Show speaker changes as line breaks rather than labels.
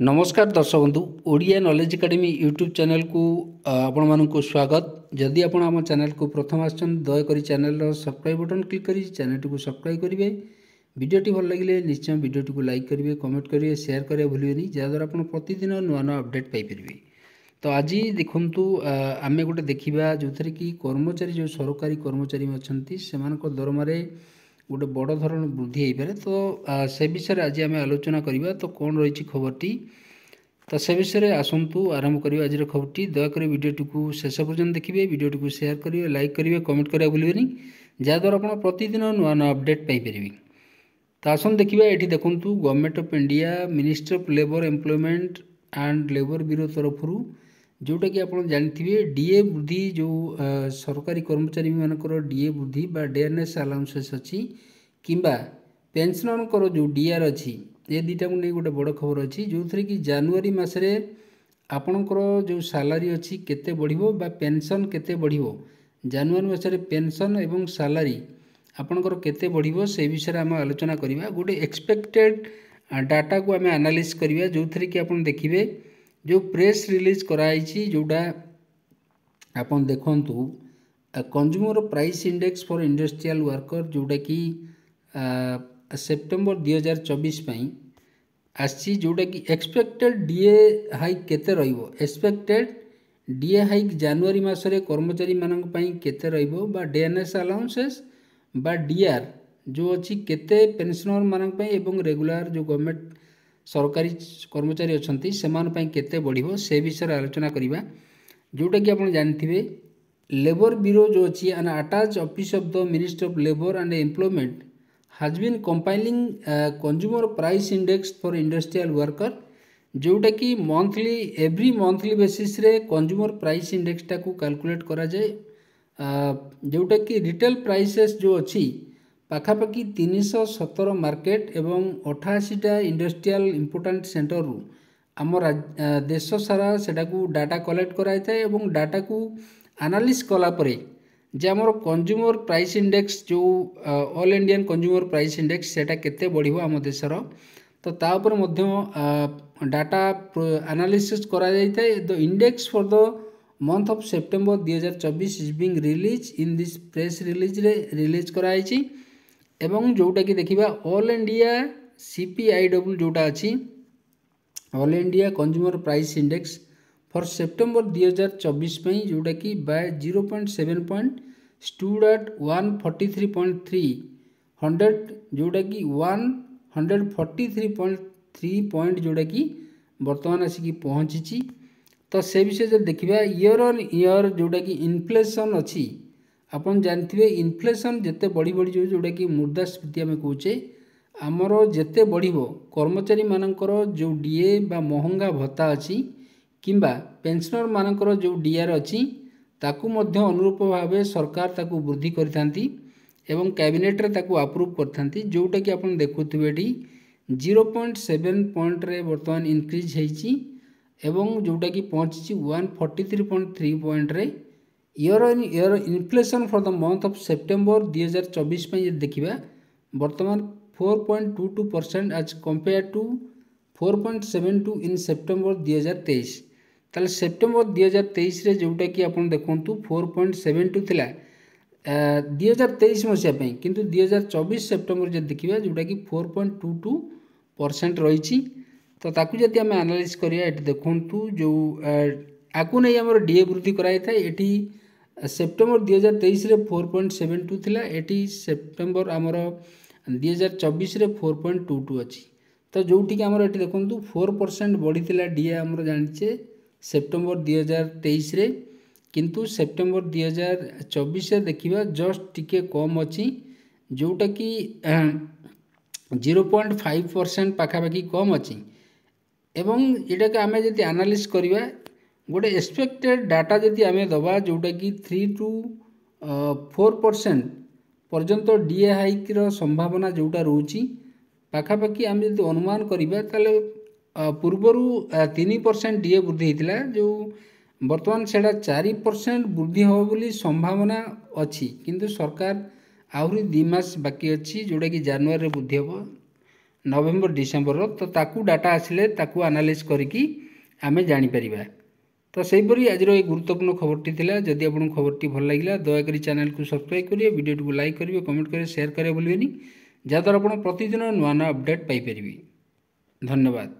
नमस्कार दर्शक बंधु Odia knowledge academy YouTube channel को आपण मानक स्वागत। जदि आपण आम चैनल को प्रथम आसन दयाकोरी चैनल सब्सक्राइब बटन क्लिक करी चैनल को सब्सक्राइब करेंगे। वीडियोटी भल लगे निश्चय वीडियोटी को लाइक करेंगे, कमेंट करेंगे, शेयर करेंगे भूलें जहाँद्वारा आप प्रतिदिन नुआ नुआ अपडेट पाइपर। तो आज देखु आम गोटे देखा जो थे कि कर्मचारी जो सरकारी कर्मचारी अच्छा से दरमार गोटे बड़ धरण वृद्धि हो पारे। तो से विषय आज आम आलोचना करवा। तो कौन रही खबरटी, तो से विषय आसतु आरंभ करिए आज खबरटी। दयाकोर वीडियोटी को शेष पर्यटन देखिए, वीडियोटी को शेयर करेंगे, लाइक करेंगे, कमेंट करेंगे भूलें जहाँद्वारा आप प्रतिदिन नुआ नुआ अपडेट पाइपर। तो आसन देखिए ये देखूँ government of India ministry of labour employment and labour bureau तरफ जोटा कि आप जानते डीए वृद्धि जो सरकारी कर्मचारी मानकर डीए वृद्धि बा डेयरनेस अलाउंसेस अच्छी किंबा पेंशनर जो डीआर अच्छी ये दुईटा को नहीं गोटे बड़ खबर अच्छी जो थे कि जनवरी मसरे आपणकर जो सालारी अच्छी केते बढ़िबो बा पेंशन केते बढ़िबो। जनवरी मसरे पेंशन एवं सालारी आपणकर केते बढ़िबो से विषय आम आलोचना करवा। गोटे एक्सपेक्टेड डाटा को आम एनालिसिस करवा जो थे कि आप देखिए जो प्रेस रिलीज कराई जोटा आपन देखंतु consumer price index for industrial worker जोटा कि सेप्टेम्बर 2024 आसी जोटा कि एक्सपेक्टेड डीए हाइक केते रहिबो। एक्सपेक्टेड डीए हाइक जनवरी मासरे कर्मचारी मानक पई केते रहिबो बा डीएनएस अलाउंसेस बा डीआर जो अच्छी केते पेंशनर मानक पई एवं रेगुलर जो गवर्नमेंट सरकारी कर्मचारी अच्छा से केते बढ़िबो से विषय आलोचना करवा। जोटा कि आप जानते लेबर ब्यूरो जो अच्छी an attach office of the ministry of labour and employment has been compiling consumer price index for industrial worker जोटा कि मंथली एवरी मंथली बेसिस रे कंज्यूमर प्राइस इंडेक्स टाको कैलकुलेट करा जाए। जोटा कि रिटेल प्राइसेस जो अच्छी पाखापाखि 317 मार्केट एवं 88टा इंडस्ट्रियल इम्पोर्टाट सेंटर रु आम देश सारा सेटा को डाटा कलेक्ट कराई था एवं डाटा को एनालिसिस कला परे जे आमर कंज्यूमर प्राइस इंडेक्स जो all Indian consumer price index सेटा केते बढ़िबो आम देशर। तो तापर मध्य डाटा एनालिसिस करा जाय थाए। The index for the month of September 2024 is being release in this press release रे रिलीज कराई छी एवं जोटा कि देखिबा ऑल इंडिया सीपीआईडब्ल्यू जोटा अच्छी all India consumer price index for September 2024 जोटा कि बाय 0.7 पॉइंट स्टूड एट 143.3 जोटा कि 143.3 पॉइंट जोटा कि बर्तमान आसिक पहुँची। तो से विषय जब देखा ईयर ऑन ईयर जोटा कि इन्फ्लेशन अच्छी आपन जानते इन्फ्लेशन जिते बढ़ी बढ़ी जो जोटा कि मुद्रास्फीति आम कहे आमर जिते बढ़िबो कर्मचारी मानकर जो डीए बा महंगा भत्ता अच्छी किंबा पेंशनर मानकर जो डीआर अच्छी ताकू मध्य अनुरूप भाव सरकार ताकू वृद्धि करथांती एवं कैबिनेट रे ताकू अप्रूव करथांती जोटा कि आपन देखुथिबे एठी 0.7 पॉइंट रे वर्तमान इंक्रीज हेची एवं जोटा कि पहुंची 143.3 पॉइंट रे year on year inflation for the month of September 2024 पे देखिबा वर्तमान 4.22% as compare to 4.72 in September 2023। ताले सेप्टेम्बर 2023 रे जोटा कि आपन देखंतु 4.72 थिला 2023 मसिया पे किंतु 2024 सेप्टेम्बर जे देखिबा जोटा कि 4.22% रही। तो ताकू जदि आम एनालिसिस करिया एठी देखंतु जो आकु नै हमर डीए वृद्धि कराई था एठी सेप्टेम्बर 2023 रे 4.72 थिला एठी सेप्टेम्बर आमर 2024 रे 4.22 अच्छी। तो जोठी आमर एठी देखंतु 4% बढ़ी डीए आमर जानिचे सेप्टेम्बर 2023 रे किंतु सेप्टेम्बर 2024 रे देखिबा जस्ट टिके कम अच्छी जोटा कि 0.5% पाखापाखि कम अच्छी। एवं यहाँ के आम जब एनालिसिस करवा गोटे एक्सपेक्टेड डाटा जदि आम दबा जोटा कि 3 to 4% पर्यंत डीए हाइक रो संभावना जोटा रोची पाखापाखि आम जब अनुमान करवा ताले पूर्वर 3% डीए वृद्धि होता जो बर्तमान से 4% वृद्धि हो बोली संभावना अच्छी किंतु सरकार आहरी 2 मास बाकी अच्छी जोटा कि जनवरी वृद्धि हम नवेम्बर डिसेम्बर तो ताकू डाटा आसिले ताकू एनालाइज करिकी आमे जानि परिबा। तो सेहीपरि आज गुरुत्वपूर्ण खबरटी थिला। जदि आपको खबरटी भल लगिला दयाकोरी चैनल को सब्सक्राइब करिए, वीडियो को लाइक करिए, कमेंट करिए, शेयर करिए भूलिबेनी, जहाँद्वारा आप प्रतिदिन नुआ नुआ अपडेट पाइपर। धन्यवाद।